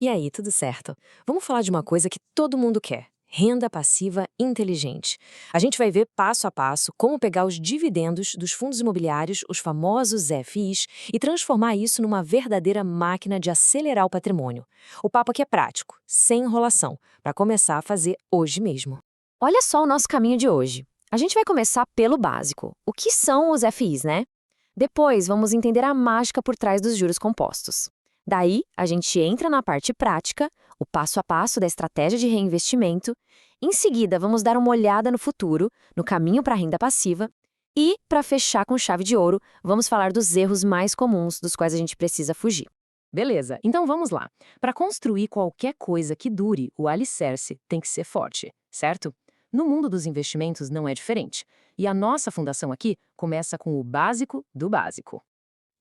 E aí, tudo certo? Vamos falar de uma coisa que todo mundo quer: renda passiva inteligente. A gente vai ver passo a passo como pegar os dividendos dos fundos imobiliários, os famosos FIs, e transformar isso numa verdadeira máquina de acelerar o patrimônio. O papo aqui é prático, sem enrolação, para começar a fazer hoje mesmo. Olha só o nosso caminho de hoje. A gente vai começar pelo básico. O que são os FIs, né? Depois, vamos entender a mágica por trás dos juros compostos. Daí, a gente entra na parte prática, o passo a passo da estratégia de reinvestimento. Em seguida, vamos dar uma olhada no futuro, no caminho para a renda passiva. E, para fechar com chave de ouro, vamos falar dos erros mais comuns dos quais a gente precisa fugir. Beleza, então vamos lá. Para construir qualquer coisa que dure, o alicerce tem que ser forte, certo? No mundo dos investimentos não é diferente. E a nossa fundação aqui começa com o básico do básico.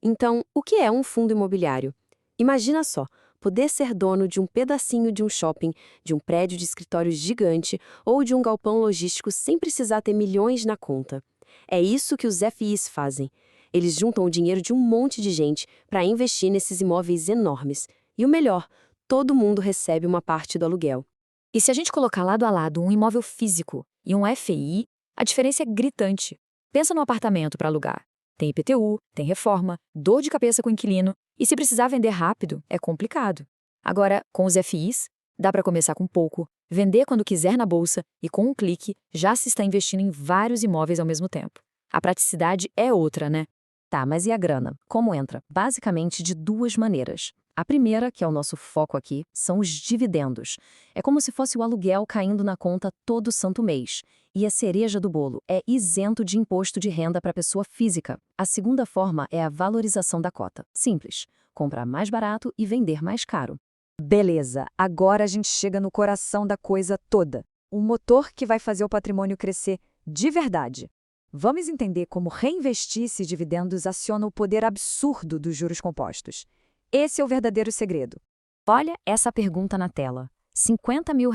Então, o que é um fundo imobiliário? Imagina só, poder ser dono de um pedacinho de um shopping, de um prédio de escritório gigante ou de um galpão logístico sem precisar ter milhões na conta. É isso que os FIs fazem. Eles juntam o dinheiro de um monte de gente para investir nesses imóveis enormes. E o melhor, todo mundo recebe uma parte do aluguel. E se a gente colocar lado a lado um imóvel físico e um FI, a diferença é gritante. Pensa no apartamento para alugar. Tem IPTU, tem reforma, dor de cabeça com o inquilino, e se precisar vender rápido, é complicado. Agora, com os FIs, dá para começar com pouco, vender quando quiser na bolsa e com um clique já se está investindo em vários imóveis ao mesmo tempo. A praticidade é outra, né? Tá, mas e a grana? Como entra? Basicamente de duas maneiras. A primeira, que é o nosso foco aqui, são os dividendos. É como se fosse o aluguel caindo na conta todo santo mês. E a cereja do bolo é isento de imposto de renda para a pessoa física. A segunda forma é a valorização da cota. Simples. Comprar mais barato e vender mais caro. Beleza, agora a gente chega no coração da coisa toda. O motor que vai fazer o patrimônio crescer de verdade. Vamos entender como reinvestir esses dividendos aciona o poder absurdo dos juros compostos. Esse é o verdadeiro segredo. Olha essa pergunta na tela. R$ 50 mil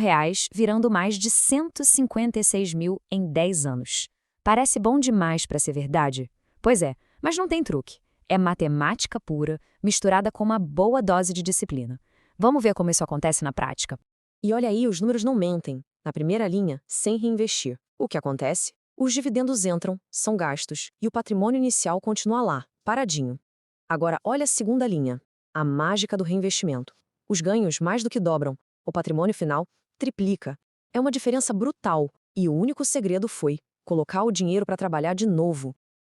virando mais de 156 mil em 10 anos. Parece bom demais para ser verdade? Pois é, mas não tem truque. É matemática pura, misturada com uma boa dose de disciplina. Vamos ver como isso acontece na prática. E olha aí, os números não mentem. Na primeira linha, sem reinvestir. O que acontece? Os dividendos entram, são gastos, e o patrimônio inicial continua lá, paradinho. Agora, olha a segunda linha. A mágica do reinvestimento. Os ganhos mais do que dobram. O patrimônio final triplica. É uma diferença brutal. E o único segredo foi colocar o dinheiro para trabalhar de novo.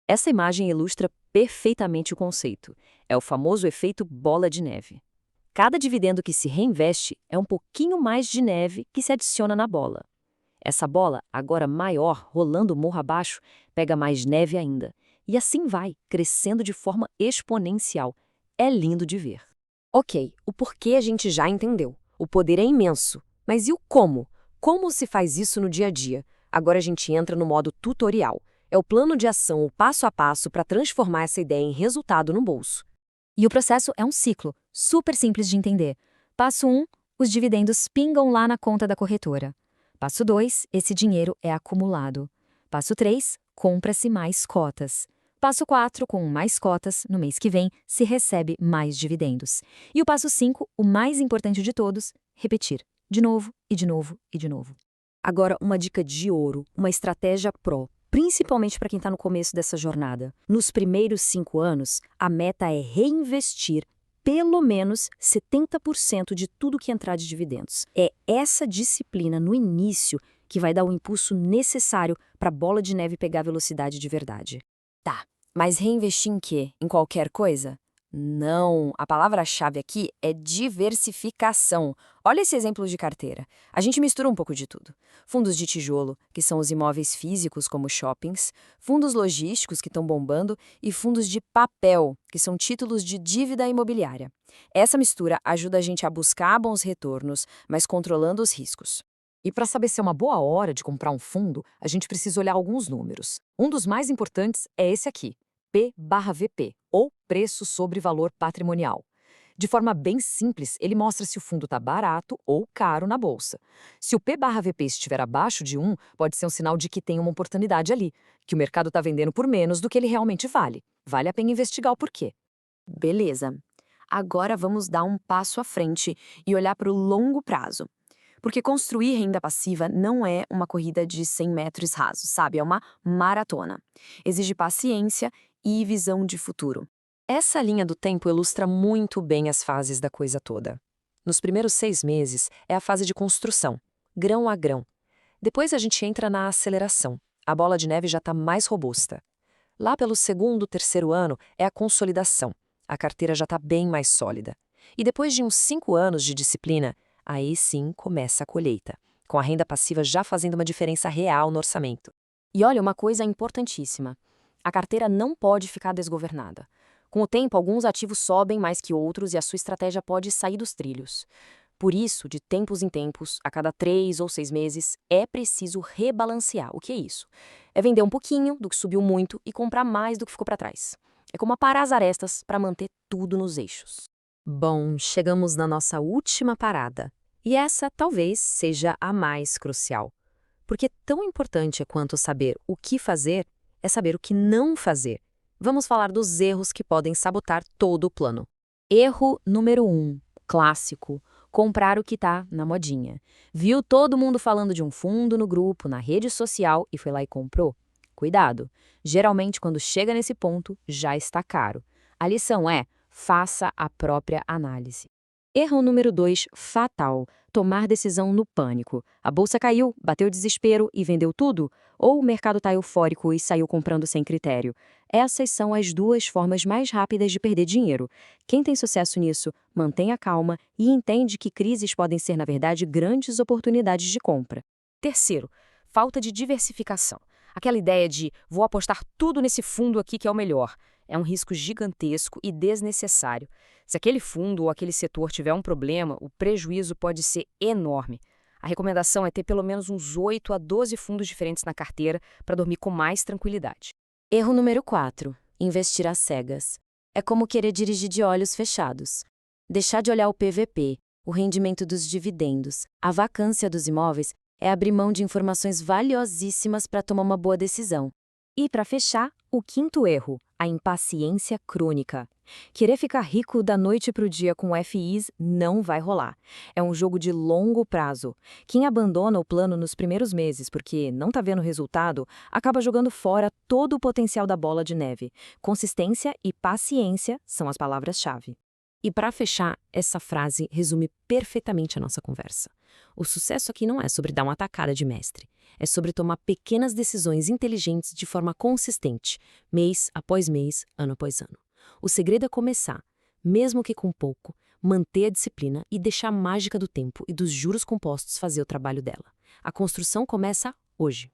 Essa imagem ilustra perfeitamente o conceito. É o famoso efeito bola de neve. Cada dividendo que se reinveste é um pouquinho mais de neve que se adiciona na bola. Essa bola, agora maior, rolando morro abaixo, pega mais neve ainda. E assim vai, crescendo de forma exponencial. É lindo de ver. Ok, o porquê a gente já entendeu. O poder é imenso. Mas e o como? Como se faz isso no dia a dia? Agora a gente entra no modo tutorial. É o plano de ação, o passo a passo para transformar essa ideia em resultado no bolso. E o processo é um ciclo, super simples de entender. Passo 1, os dividendos pingam lá na conta da corretora. Passo 2, esse dinheiro é acumulado. Passo 3, compra-se mais cotas. Passo 4, com mais cotas, no mês que vem, se recebe mais dividendos. E o passo 5, o mais importante de todos, repetir. De novo, e de novo, e de novo. Agora, uma dica de ouro, uma estratégia pró, principalmente para quem está no começo dessa jornada. Nos primeiros 5 anos, a meta é reinvestir pelo menos 70% de tudo que entrar de dividendos. É essa disciplina no início que vai dar o impulso necessário para a bola de neve pegar velocidade de verdade. Tá, mas reinvestir em quê? Em qualquer coisa? Não, a palavra-chave aqui é diversificação. Olha esse exemplo de carteira. A gente mistura um pouco de tudo. Fundos de tijolo, que são os imóveis físicos como shoppings, fundos logísticos que estão bombando e fundos de papel, que são títulos de dívida imobiliária. Essa mistura ajuda a gente a buscar bons retornos, mas controlando os riscos. E para saber se é uma boa hora de comprar um fundo, a gente precisa olhar alguns números. Um dos mais importantes é esse aqui, P/VP, ou preço sobre valor patrimonial. De forma bem simples, ele mostra se o fundo está barato ou caro na bolsa. Se o P/VP estiver abaixo de 1, pode ser um sinal de que tem uma oportunidade ali, que o mercado está vendendo por menos do que ele realmente vale. Vale a pena investigar o porquê. Beleza. Agora vamos dar um passo à frente e olhar para o longo prazo. Porque construir renda passiva não é uma corrida de 100 metros rasos, sabe? É uma maratona. Exige paciência e visão de futuro. Essa linha do tempo ilustra muito bem as fases da coisa toda. Nos primeiros 6 meses é a fase de construção, grão a grão. Depois a gente entra na aceleração. A bola de neve já está mais robusta. Lá pelo segundo, terceiro ano é a consolidação. A carteira já está bem mais sólida. E depois de uns 5 anos de disciplina, aí sim começa a colheita, com a renda passiva já fazendo uma diferença real no orçamento. E olha, uma coisa importantíssima. A carteira não pode ficar desgovernada. Com o tempo, alguns ativos sobem mais que outros e a sua estratégia pode sair dos trilhos. Por isso, de tempos em tempos, a cada 3 ou 6 meses, é preciso rebalancear. O que é isso? É vender um pouquinho do que subiu muito e comprar mais do que ficou para trás. É como aparar as arestas para manter tudo nos eixos. Bom, chegamos na nossa última parada. E essa talvez seja a mais crucial. Porque tão importante quanto saber o que fazer, é saber o que não fazer. Vamos falar dos erros que podem sabotar todo o plano. Erro número 1, clássico. Comprar o que tá na modinha. Viu todo mundo falando de um fundo no grupo, na rede social e foi lá e comprou? Cuidado. Geralmente, quando chega nesse ponto, já está caro. A lição é: faça a própria análise. Erro número 2, fatal. Tomar decisão no pânico. A bolsa caiu, bateu desespero e vendeu tudo? Ou o mercado está eufórico e saiu comprando sem critério? Essas são as duas formas mais rápidas de perder dinheiro. Quem tem sucesso nisso, mantém a calma e entende que crises podem ser, na verdade, grandes oportunidades de compra. Terceiro, falta de diversificação. Aquela ideia de vou apostar tudo nesse fundo aqui que é o melhor. É um risco gigantesco e desnecessário. Se aquele fundo ou aquele setor tiver um problema, o prejuízo pode ser enorme. A recomendação é ter pelo menos uns 8 a 12 fundos diferentes na carteira para dormir com mais tranquilidade. Erro número 4, investir às cegas. É como querer dirigir de olhos fechados. Deixar de olhar o PVP, o rendimento dos dividendos, a vacância dos imóveis, é abrir mão de informações valiosíssimas para tomar uma boa decisão. E para fechar, o quinto erro, a impaciência crônica. Querer ficar rico da noite para o dia com FIs não vai rolar. É um jogo de longo prazo. Quem abandona o plano nos primeiros meses porque não está vendo resultado, acaba jogando fora todo o potencial da bola de neve. Consistência e paciência são as palavras-chave. E para fechar, essa frase resume perfeitamente a nossa conversa. O sucesso aqui não é sobre dar uma tacada de mestre. É sobre tomar pequenas decisões inteligentes de forma consistente, mês após mês, ano após ano. O segredo é começar, mesmo que com pouco, manter a disciplina e deixar a mágica do tempo e dos juros compostos fazer o trabalho dela. A construção começa hoje.